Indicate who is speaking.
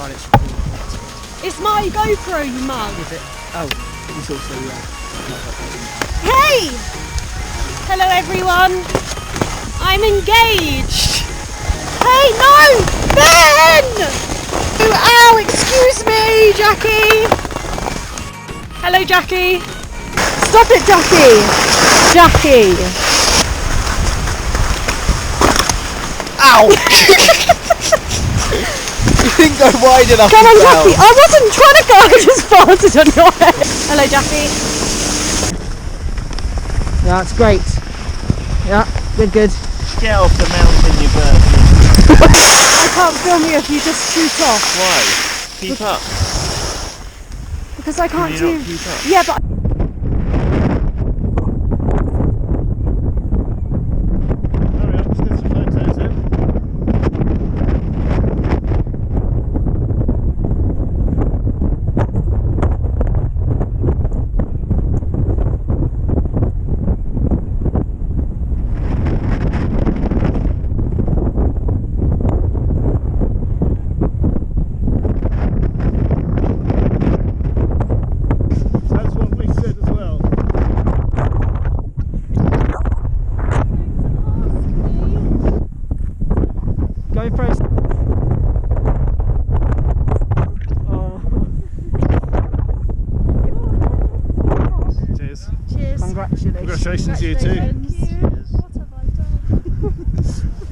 Speaker 1: god, it's recording.
Speaker 2: It's my GoPro, you mug.
Speaker 1: Is it? Oh, it's also,
Speaker 2: Hey! Hello everyone. I'm engaged. Hey, no! Ben! Ow, excuse me, Jackie. Hello, Jackie. Stop it, Jackie. Jackie.
Speaker 1: Ow! You didn't go wide enough.
Speaker 2: Come on, Jackie. I wasn't trying to go, I just farted on your head. Hello, Jackie. Yeah, it's great. Yeah, good.
Speaker 3: Get off the mountain, you bird.
Speaker 2: I can't film you if you just shoot off.
Speaker 3: Why? Keep up.
Speaker 2: Because I can't
Speaker 3: Can you
Speaker 2: do...
Speaker 3: not keep up?
Speaker 2: Yeah, but...
Speaker 3: Hurry up, let's get some photos in. That's what we said as well.
Speaker 1: GoPro.
Speaker 3: Cheers.
Speaker 2: Cheers.
Speaker 1: Congratulations.
Speaker 3: Congratulations, you too.
Speaker 2: What have I done?